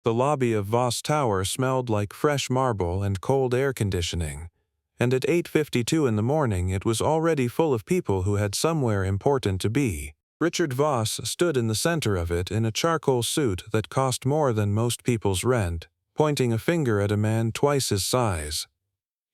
The lobby of Voss Tower smelled like fresh marble and cold air conditioning, and at 8:52 in the morning it was already full of people who had somewhere important to be. Richard Voss stood in the center of it in a charcoal suit that cost more than most people's rent, pointing a finger at a man twice his size.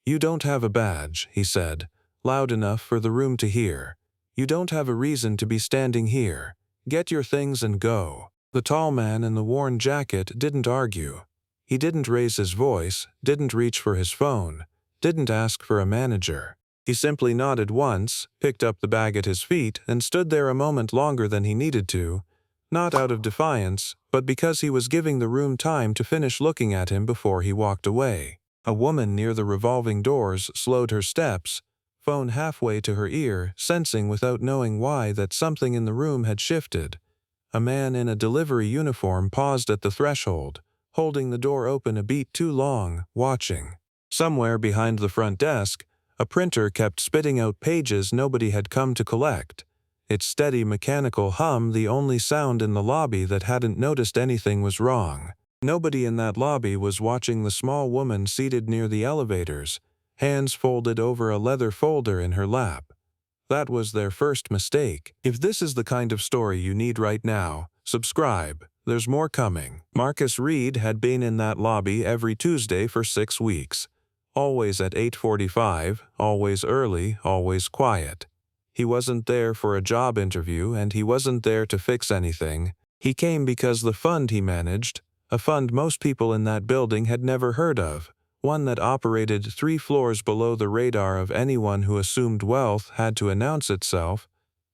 "You don't have a badge," he said, loud enough for the room to hear. "You don't have a reason to be standing here. Get your things and go." The tall man in the worn jacket didn't argue. He didn't raise his voice, didn't reach for his phone, didn't ask for a manager. He simply nodded once, picked up the bag at his feet, and stood there a moment longer than he needed to, not out of defiance, but because he was giving the room time to finish looking at him before he walked away. A woman near the revolving doors slowed her steps, phone halfway to her ear, sensing without knowing why that something in the room had shifted. A man in a delivery uniform paused at the threshold, holding the door open a beat too long, watching. Somewhere behind the front desk, a printer kept spitting out pages nobody had come to collect, its steady mechanical hum the only sound in the lobby that hadn't noticed anything was wrong. Nobody in that lobby was watching the small woman seated near the elevators, hands folded over a leather folder in her lap. That was their first mistake. If this is the kind of story you need right now, subscribe. There's more coming. Marcus Reed had been in that lobby every Tuesday for 6 weeks. Always at 8:45, always early, always quiet. He wasn't there for a job interview, and he wasn't there to fix anything. He came because the fund he managed, a fund most people in that building had never heard of, one that operated 3 floors below the radar of anyone who assumed wealth had to announce itself,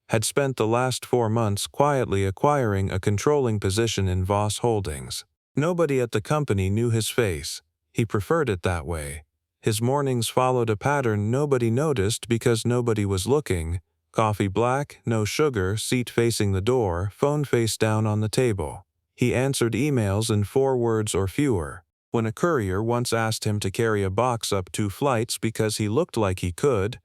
had spent the last 4 months quietly acquiring a controlling position in Voss Holdings. Nobody at the company knew his face. He preferred it that way. His mornings followed a pattern nobody noticed because nobody was looking. Coffee black, no sugar, seat facing the door, phone face down on the table. He answered emails in 4 words or fewer. When a courier once asked him to carry a box up 2 flights because he looked like he could,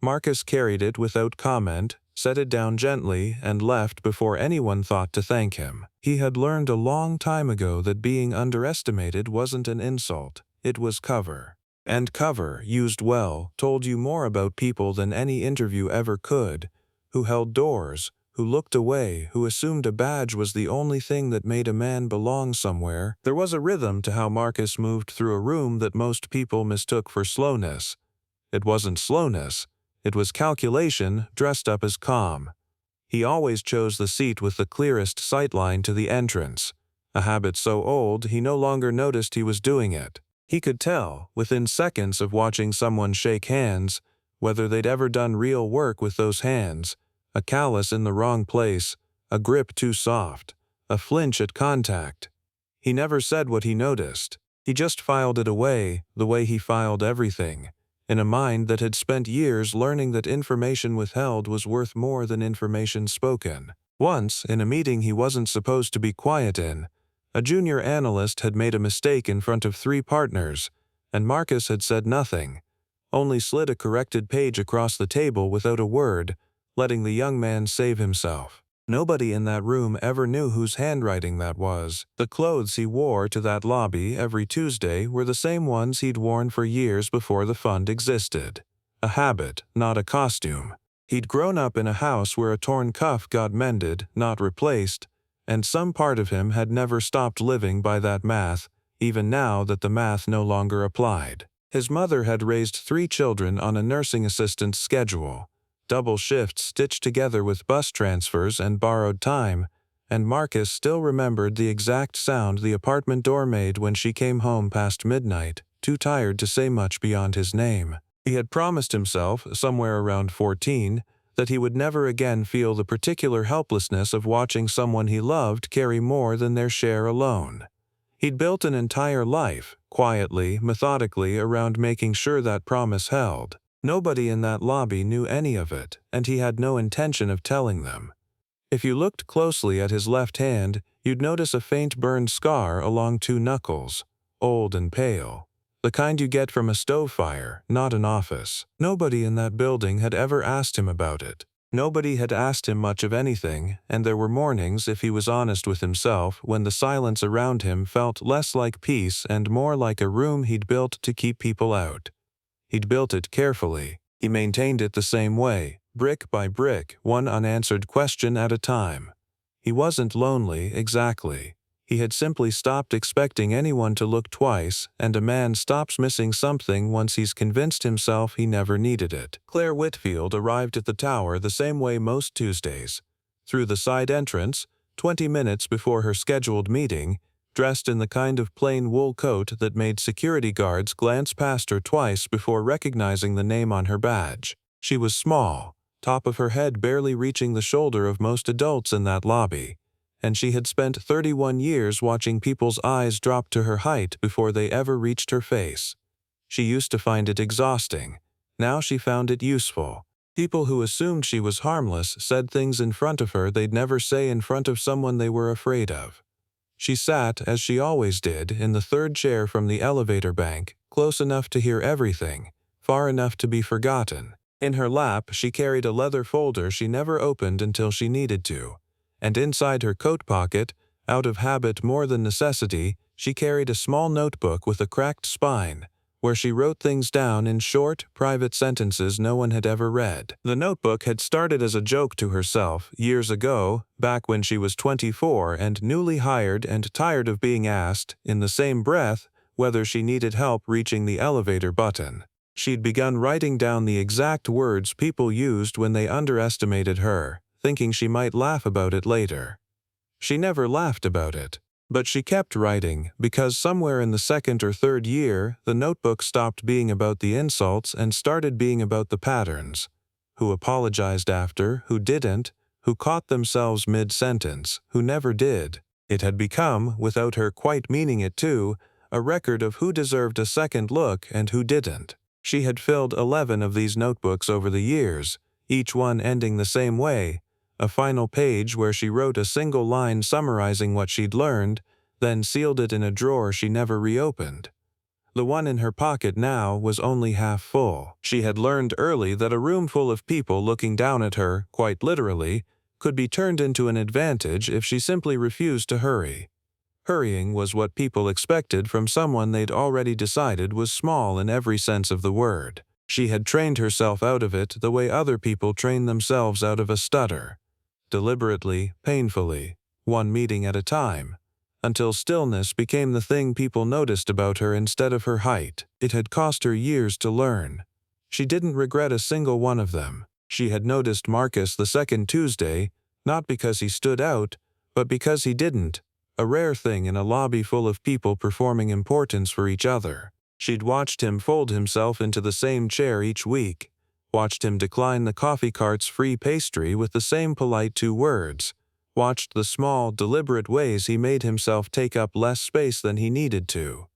Marcus carried it without comment, set it down gently, and left before anyone thought to thank him. He had learned a long time ago that being underestimated wasn't an insult, it was cover. And cover, used well, told you more about people than any interview ever could, who held doors, who looked away, who assumed a badge was the only thing that made a man belong somewhere. There was a rhythm to how Marcus moved through a room that most people mistook for slowness. It wasn't slowness, it was calculation dressed up as calm. He always chose the seat with the clearest sightline to the entrance, a habit so old he no longer noticed he was doing it. He could tell, within seconds of watching someone shake hands, whether they'd ever done real work with those hands, a callus in the wrong place, a grip too soft, a flinch at contact. He never said what he noticed. He just filed it away, the way he filed everything, in a mind that had spent years learning that information withheld was worth more than information spoken. Once, in a meeting he wasn't supposed to be quiet in, a junior analyst had made a mistake in front of 3 partners, and Marcus had said nothing, only slid a corrected page across the table without a word, letting the young man save himself. Nobody in that room ever knew whose handwriting that was. The clothes he wore to that lobby every Tuesday were the same ones he'd worn for years before the fund existed. A habit, not a costume. He'd grown up in a house where a torn cuff got mended, not replaced, and some part of him had never stopped living by that math, even now that the math no longer applied. His mother had raised 3 children on a nursing assistant's schedule, double shifts stitched together with bus transfers and borrowed time, and Marcus still remembered the exact sound the apartment door made when she came home past midnight, too tired to say much beyond his name. He had promised himself, somewhere around 14, that he would never again feel the particular helplessness of watching someone he loved carry more than their share alone. He'd built an entire life, quietly, methodically, around making sure that promise held. Nobody in that lobby knew any of it, and he had no intention of telling them. If you looked closely at his left hand, you'd notice a faint burned scar along 2 knuckles, old and pale. The kind you get from a stove fire, not an office. Nobody in that building had ever asked him about it. Nobody had asked him much of anything, and there were mornings, if he was honest with himself, when the silence around him felt less like peace and more like a room he'd built to keep people out. He'd built it carefully. He maintained it the same way, brick by brick, one unanswered question at a time. He wasn't lonely, exactly. He had simply stopped expecting anyone to look twice, and a man stops missing something once he's convinced himself he never needed it. Claire Whitfield arrived at the tower the same way most Tuesdays. Through the side entrance, 20 minutes before her scheduled meeting, dressed in the kind of plain wool coat that made security guards glance past her twice before recognizing the name on her badge. She was small, top of her head barely reaching the shoulder of most adults in that lobby, and she had spent 31 years watching people's eyes drop to her height before they ever reached her face. She used to find it exhausting. Now she found it useful. People who assumed she was harmless said things in front of her they'd never say in front of someone they were afraid of. She sat, as she always did, in the third chair from the elevator bank, close enough to hear everything, far enough to be forgotten. In her lap she carried a leather folder she never opened until she needed to, and inside her coat pocket, out of habit more than necessity, she carried a small notebook with a cracked spine, where she wrote things down in short, private sentences no one had ever read. The notebook had started as a joke to herself years ago, back when she was 24 and newly hired and tired of being asked, in the same breath, whether she needed help reaching the elevator button. She'd begun writing down the exact words people used when they underestimated her, thinking she might laugh about it later. She never laughed about it. But she kept writing, because somewhere in the second or third year, the notebook stopped being about the insults and started being about the patterns. Who apologized after, who didn't, who caught themselves mid-sentence, who never did. It had become, without her quite meaning it to, a record of who deserved a second look and who didn't. She had filled 11 of these notebooks over the years, each one ending the same way, a final page where she wrote a single line summarizing what she'd learned, then sealed it in a drawer she never reopened. The one in her pocket now was only half full. She had learned early that a room full of people looking down at her, quite literally, could be turned into an advantage if she simply refused to hurry. Hurrying was what people expected from someone they'd already decided was small in every sense of the word. She had trained herself out of it the way other people train themselves out of a stutter. Deliberately, painfully, one meeting at a time, until stillness became the thing people noticed about her instead of her height. It had cost her years to learn. She didn't regret a single one of them. She had noticed Marcus the second Tuesday, not because he stood out, but because he didn't, a rare thing in a lobby full of people performing importance for each other. She'd watched him fold himself into the same chair each week, watched him decline the coffee cart's free pastry with the same polite 2 words, watched the small, deliberate ways he made himself take up less space than he needed to.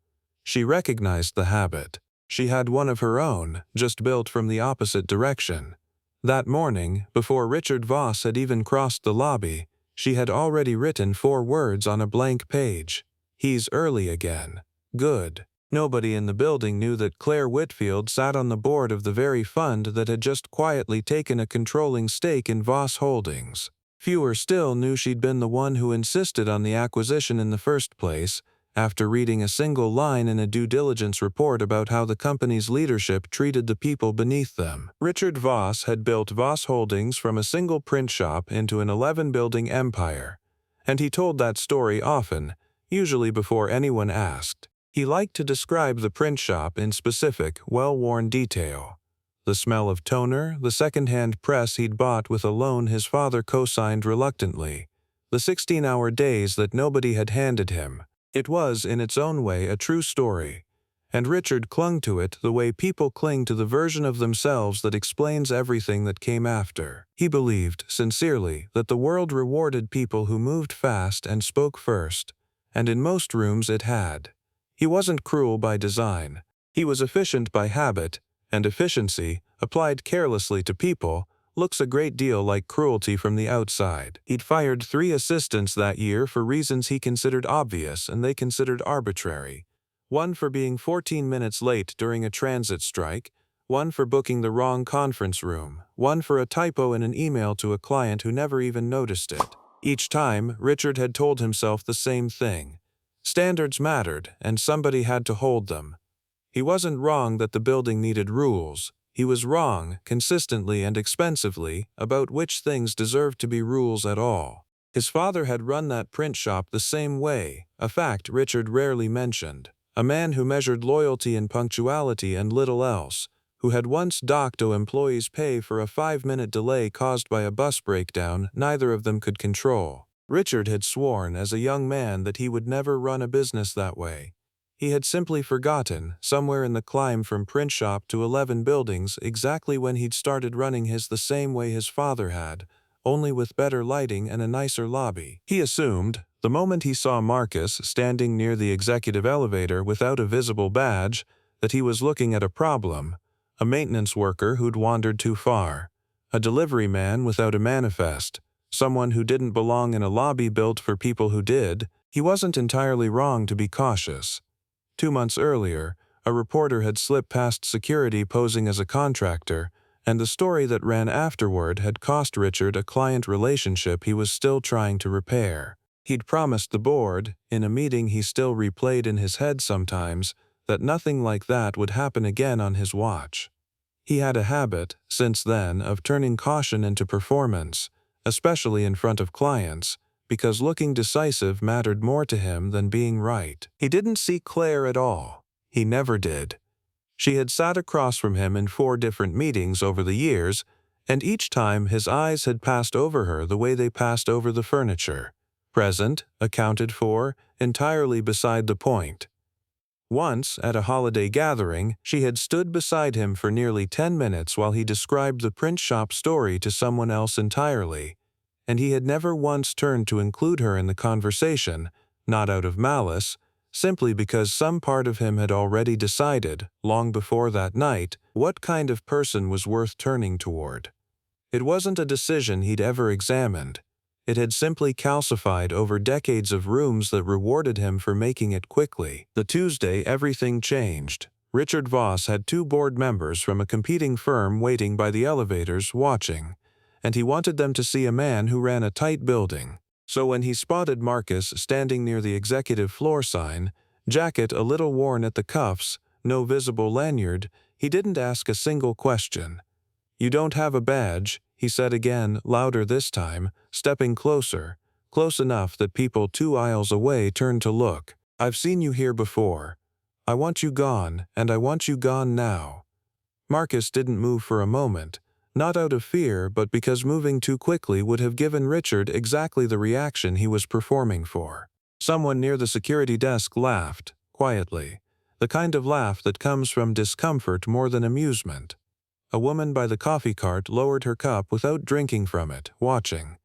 She recognized the habit. She had one of her own, just built from the opposite direction. That morning, before Richard Voss had even crossed the lobby, she had already written 4 words on a blank page. He's early again. Good. Nobody in the building knew that Claire Whitfield sat on the board of the very fund that had just quietly taken a controlling stake in Voss Holdings. Fewer still knew she'd been the one who insisted on the acquisition in the first place, after reading a single line in a due diligence report about how the company's leadership treated the people beneath them. Richard Voss had built Voss Holdings from a single print shop into an 11-building empire, and he told that story often, usually before anyone asked. He liked to describe the print shop in specific, well-worn detail. The smell of toner, the second-hand press he'd bought with a loan his father co-signed reluctantly, the 16-hour days that nobody had handed him. It was, in its own way, a true story, and Richard clung to it the way people cling to the version of themselves that explains everything that came after. He believed, sincerely, that the world rewarded people who moved fast and spoke first, and in most rooms it had. He wasn't cruel by design. He was efficient by habit, and efficiency, applied carelessly to people, looks a great deal like cruelty from the outside. He'd fired 3 assistants that year for reasons he considered obvious and they considered arbitrary. One for being 14 minutes late during a transit strike, one for booking the wrong conference room, one for a typo in an email to a client who never even noticed it. Each time, Richard had told himself the same thing. Standards mattered, and somebody had to hold them. He wasn't wrong that the building needed rules. He was wrong, consistently and expensively, about which things deserved to be rules at all. His father had run that print shop the same way, a fact Richard rarely mentioned. A man who measured loyalty and punctuality and little else, who had once docked an employee's pay for a 5-minute delay caused by a bus breakdown neither of them could control. Richard had sworn as a young man that he would never run a business that way. He had simply forgotten, somewhere in the climb from print shop to 11 buildings, exactly when he'd started running his the same way his father had, only with better lighting and a nicer lobby. He assumed, the moment he saw Marcus standing near the executive elevator without a visible badge, that he was looking at a problem, a maintenance worker who'd wandered too far, a delivery man without a manifest, someone who didn't belong in a lobby built for people who did. He wasn't entirely wrong to be cautious. 2 months earlier, a reporter had slipped past security posing as a contractor, and the story that ran afterward had cost Richard a client relationship he was still trying to repair. He'd promised the board, in a meeting he still replayed in his head sometimes, that nothing like that would happen again on his watch. He had a habit, since then, of turning caution into performance, especially in front of clients, because looking decisive mattered more to him than being right. He didn't see Claire at all. He never did. She had sat across from him in 4 different meetings over the years, and each time his eyes had passed over her the way they passed over the furniture. Present, accounted for, entirely beside the point. Once, at a holiday gathering, she had stood beside him for nearly 10 minutes while he described the print shop story to someone else entirely, and he had never once turned to include her in the conversation, not out of malice, simply because some part of him had already decided, long before that night, what kind of person was worth turning toward. It wasn't a decision he'd ever examined. It had simply calcified over decades of rooms that rewarded him for making it quickly. The Tuesday everything changed. Richard Voss had 2 board members from a competing firm waiting by the elevators, watching, and he wanted them to see a man who ran a tight building. So when he spotted Marcus standing near the executive floor sign, jacket a little worn at the cuffs, no visible lanyard, he didn't ask a single question. "You don't have a badge," he said again, louder this time, stepping closer, close enough that people 2 aisles away turned to look. "I've seen you here before. I want you gone, and I want you gone now." Marcus didn't move for a moment, not out of fear but because moving too quickly would have given Richard exactly the reaction he was performing for. Someone near the security desk laughed, quietly, the kind of laugh that comes from discomfort more than amusement. A woman by the coffee cart lowered her cup without drinking from it, watching.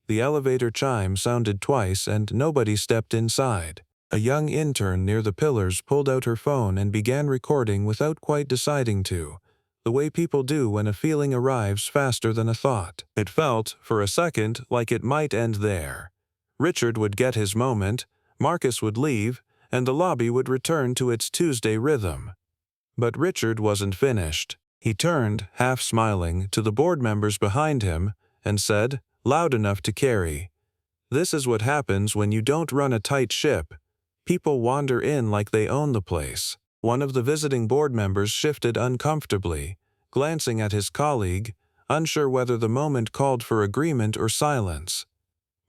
The elevator chime sounded twice and nobody stepped inside. A young intern near the pillars pulled out her phone and began recording without quite deciding to, the way people do when a feeling arrives faster than a thought. It felt, for a second, like it might end there. Richard would get his moment, Marcus would leave, and the lobby would return to its Tuesday rhythm. But Richard wasn't finished. He turned, half smiling, to the board members behind him and said, loud enough to carry, "This is what happens when you don't run a tight ship. People wander in like they own the place." One of the visiting board members shifted uncomfortably, glancing at his colleague, unsure whether the moment called for agreement or silence.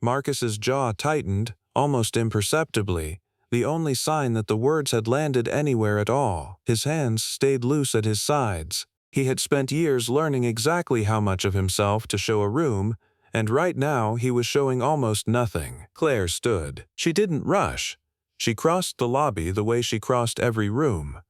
Marcus's jaw tightened, almost imperceptibly, the only sign that the words had landed anywhere at all. His hands stayed loose at his sides. He had spent years learning exactly how much of himself to show a room, and right now he was showing almost nothing. Claire stood. She didn't rush. She crossed the lobby the way she crossed every room.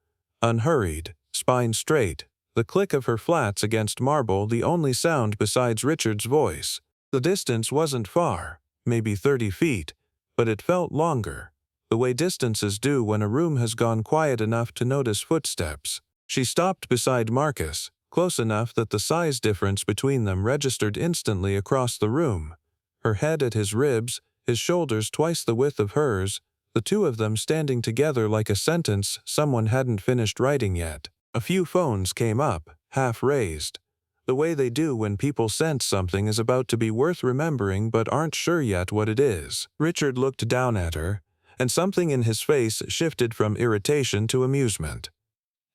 Unhurried, spine straight, the click of her flats against marble the only sound besides Richard's voice. The distance wasn't far, maybe 30 feet, but it felt longer, the way distances do when a room has gone quiet enough to notice footsteps. She stopped beside Marcus, close enough that the size difference between them registered instantly across the room. Her head at his ribs, his shoulders twice the width of hers, the 2 of them standing together like a sentence someone hadn't finished writing yet. A few phones came up, half raised. The way they do when people sense something is about to be worth remembering but aren't sure yet what it is. Richard looked down at her, and something in his face shifted from irritation to amusement.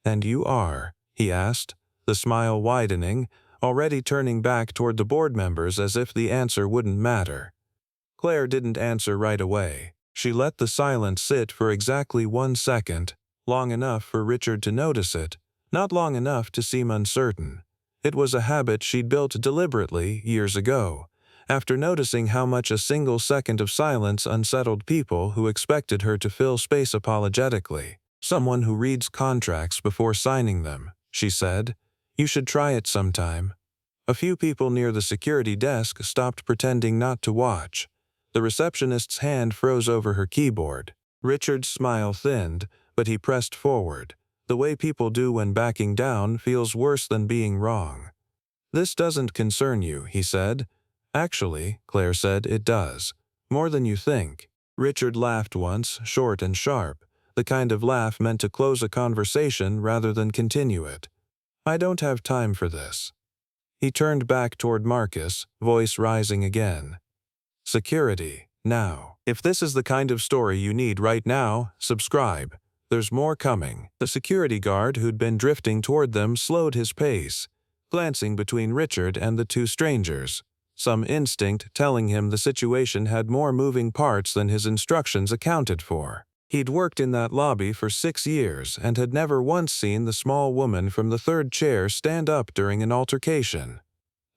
"And you are?" he asked, the smile widening, already turning back toward the board members as if the answer wouldn't matter. Claire didn't answer right away. She let the silence sit for exactly 1 second, long enough for Richard to notice it, not long enough to seem uncertain. It was a habit she'd built deliberately years ago, after noticing how much a single second of silence unsettled people who expected her to fill space apologetically. "Someone who reads contracts before signing them," she said. "You should try it sometime." A few people near the security desk stopped pretending not to watch. The receptionist's hand froze over her keyboard. Richard's smile thinned, but he pressed forward. The way people do when backing down feels worse than being wrong. "This doesn't concern you," he said. "Actually," Claire said, "it does. More than you think." Richard laughed once, short and sharp, the kind of laugh meant to close a conversation rather than continue it. "I don't have time for this." He turned back toward Marcus, voice rising again. "Security, now. If this is the kind of story you need right now, subscribe. There's more coming." The security guard who'd been drifting toward them slowed his pace, glancing between Richard and the two strangers, some instinct telling him the situation had more moving parts than his instructions accounted for. He'd worked in that lobby for 6 years and had never once seen the small woman from the third chair stand up during an altercation.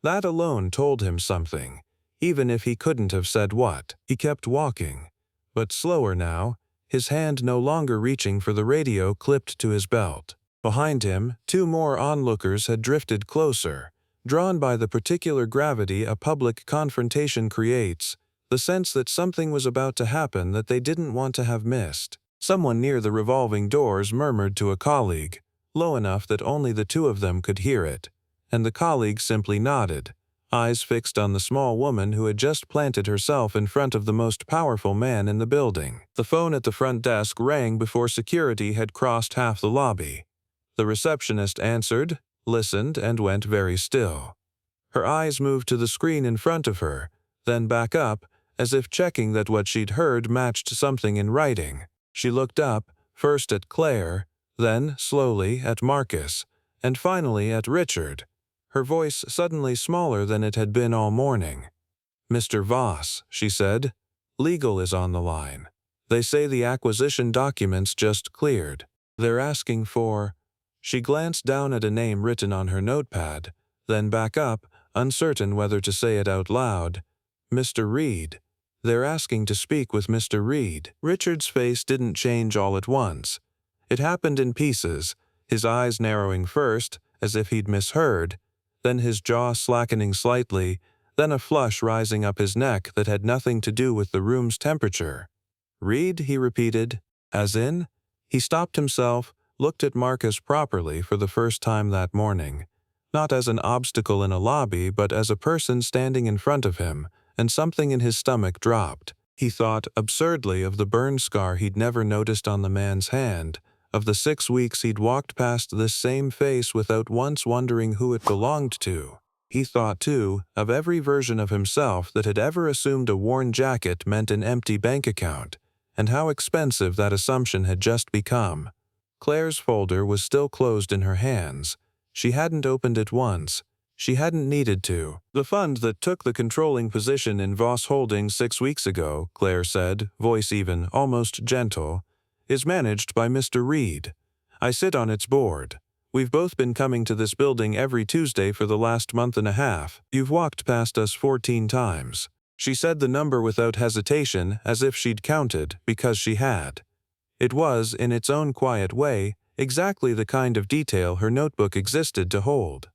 That alone told him something, even if he couldn't have said what. He kept walking, but slower now, his hand no longer reaching for the radio clipped to his belt. Behind him, 2 more onlookers had drifted closer, drawn by the particular gravity a public confrontation creates, the sense that something was about to happen that they didn't want to have missed. Someone near the revolving doors murmured to a colleague, low enough that only the 2 of them could hear it, and the colleague simply nodded, eyes fixed on the small woman who had just planted herself in front of the most powerful man in the building. The phone at the front desk rang before security had crossed half the lobby. The receptionist answered, listened, and went very still. Her eyes moved to the screen in front of her, then back up, as if checking that what she'd heard matched something in writing. She looked up, first at Claire, then, slowly, at Marcus, and finally at Richard, her voice suddenly smaller than it had been all morning. "Mr. Voss," she said, "legal is on the line. They say the acquisition documents just cleared. They're asking for—" She glanced down at a name written on her notepad, then back up, uncertain whether to say it out loud. "Mr. Reed. They're asking to speak with Mr. Reed." Richard's face didn't change all at once. It happened in pieces, his eyes narrowing first, as if he'd misheard, then his jaw slackening slightly, then a flush rising up his neck that had nothing to do with the room's temperature. "Reed," he repeated. "As in?" He stopped himself, looked at Marcus properly for the first time that morning, not as an obstacle in a lobby but as a person standing in front of him, and something in his stomach dropped. He thought absurdly of the burn scar he'd never noticed on the man's hand, of the 6 weeks he'd walked past this same face without once wondering who it belonged to. He thought, too, of every version of himself that had ever assumed a worn jacket meant an empty bank account, and how expensive that assumption had just become. Claire's folder was still closed in her hands. She hadn't opened it once. She hadn't needed to. "The fund that took the controlling position in Voss Holdings 6 weeks ago," Claire said, voice even, almost gentle, "is managed by Mr. Reed. I sit on its board. We've both been coming to this building every Tuesday for the last month and a half. You've walked past us 14 times. She said the number without hesitation, as if she'd counted, because she had. It was, in its own quiet way, exactly the kind of detail her notebook existed to hold.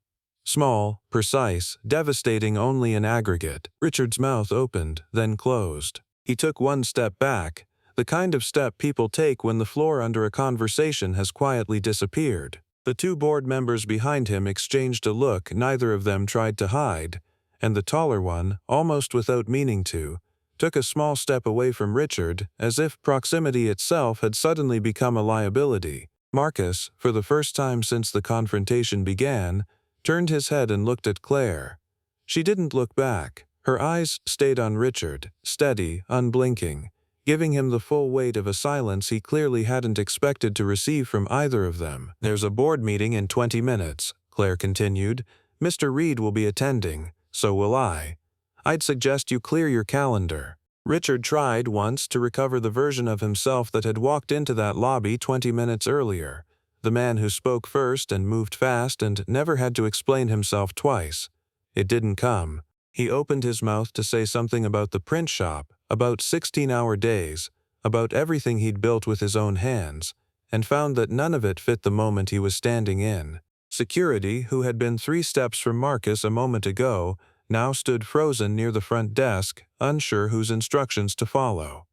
Small, precise, devastating only in aggregate. Richard's mouth opened, then closed. He took 1 step back, the kind of step people take when the floor under a conversation has quietly disappeared. The 2 board members behind him exchanged a look neither of them tried to hide, and the taller one, almost without meaning to, took a small step away from Richard, as if proximity itself had suddenly become a liability. Marcus, for the first time since the confrontation began, turned his head and looked at Claire. She didn't look back. Her eyes stayed on Richard, steady, unblinking, giving him the full weight of a silence he clearly hadn't expected to receive from either of them. "There's a board meeting in 20 minutes, Claire continued. "Mr. Reed will be attending, so will I. I'd suggest you clear your calendar." Richard tried once to recover the version of himself that had walked into that lobby 20 minutes earlier, the man who spoke first and moved fast and never had to explain himself twice. It didn't come. He opened his mouth to say something about the print shop, about 16-hour days, about everything he'd built with his own hands, and found that none of it fit the moment he was standing in. Security, who had been 3 steps from Marcus a moment ago, now stood frozen near the front desk, unsure whose instructions to follow.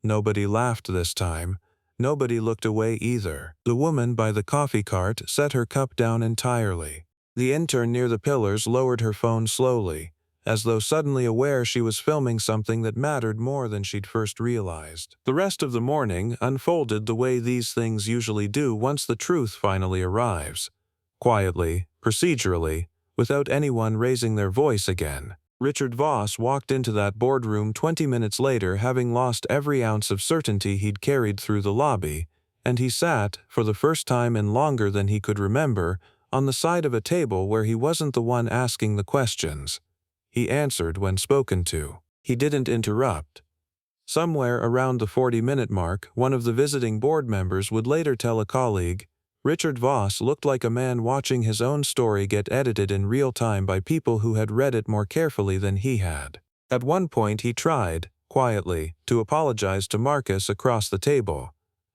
Nobody laughed this time. Nobody looked away either. The woman by the coffee cart set her cup down entirely. The intern near the pillars lowered her phone slowly, as though suddenly aware she was filming something that mattered more than she'd first realized. The rest of the morning unfolded the way these things usually do once the truth finally arrives. Quietly, procedurally, without anyone raising their voice again. Richard Voss walked into that boardroom 20 minutes later, having lost every ounce of certainty he'd carried through the lobby, and he sat, for the first time in longer than he could remember, on the side of a table where he wasn't the one asking the questions. He answered when spoken to. He didn't interrupt. Somewhere around the 40-minute mark, one of the visiting board members would later tell a colleague, Richard Voss looked like a man watching his own story get edited in real time by people who had read it more carefully than he had. At one point he tried, quietly, to apologize to Marcus across the table,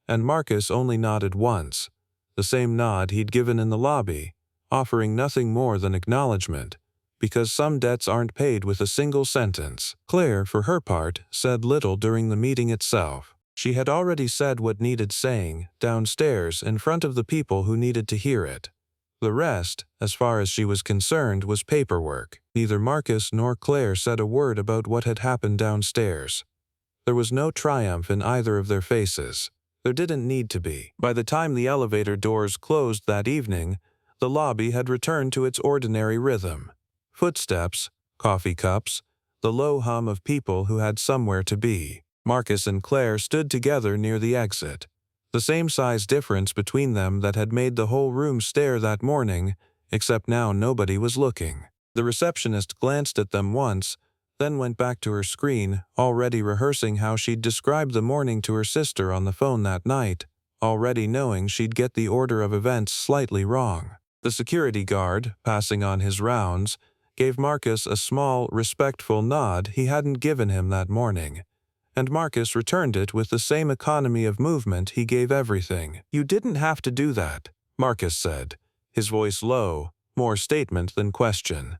and Marcus only nodded once, the same nod he'd given in the lobby, offering nothing more than acknowledgement, because some debts aren't paid with a single sentence. Claire, for her part, said little during the meeting itself. She had already said what needed saying, downstairs, in front of the people who needed to hear it. The rest, as far as she was concerned, was paperwork. Neither Marcus nor Claire said a word about what had happened downstairs. There was no triumph in either of their faces. There didn't need to be. By the time the elevator doors closed that evening, the lobby had returned to its ordinary rhythm. Footsteps, coffee cups, the low hum of people who had somewhere to be. Marcus and Claire stood together near the exit. The same size difference between them that had made the whole room stare that morning, except now nobody was looking. The receptionist glanced at them once, then went back to her screen, already rehearsing how she'd describe the morning to her sister on the phone that night, already knowing she'd get the order of events slightly wrong. The security guard, passing on his rounds, gave Marcus a small, respectful nod he hadn't given him that morning, and Marcus returned it with the same economy of movement he gave everything. "You didn't have to do that," Marcus said, his voice low, more statement than question.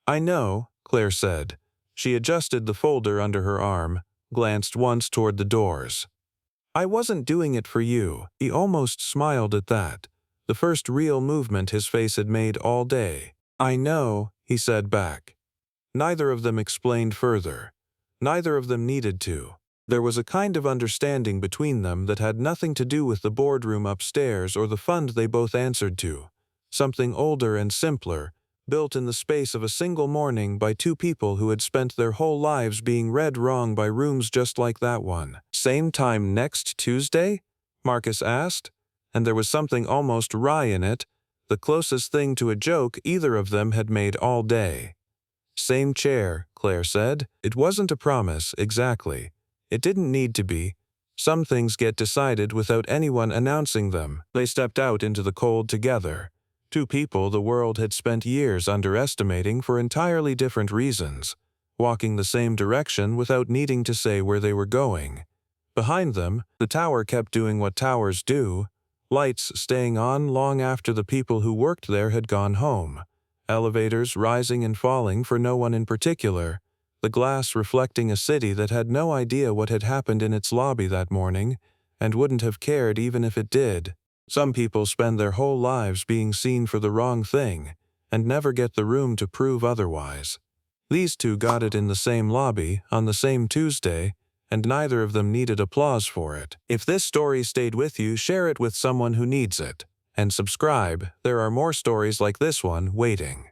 "I know," Claire said. She adjusted the folder under her arm, glanced once toward the doors. "I wasn't doing it for you." He almost smiled at that, the first real movement his face had made all day. "I know," he said back. Neither of them explained further. Neither of them needed to. There was a kind of understanding between them that had nothing to do with the boardroom upstairs or the fund they both answered to. Something older and simpler, built in the space of a single morning by two people who had spent their whole lives being read wrong by rooms just like that one. "Same time next Tuesday?" Marcus asked, and there was something almost wry in it, the closest thing to a joke either of them had made all day. "Same chair," Claire said. It wasn't a promise, exactly. It didn't need to be. Some things get decided without anyone announcing them. They stepped out into the cold together. Two people the world had spent years underestimating for entirely different reasons, walking the same direction without needing to say where they were going. Behind them, the tower kept doing what towers do, lights staying on long after the people who worked there had gone home. Elevators rising and falling for no one in particular, the glass reflecting a city that had no idea what had happened in its lobby that morning, and wouldn't have cared even if it did. Some people spend their whole lives being seen for the wrong thing, and never get the room to prove otherwise. These two got it in the same lobby, on the same Tuesday, and neither of them needed applause for it. If this story stayed with you, share it with someone who needs it. And subscribe, there are more stories like this one waiting.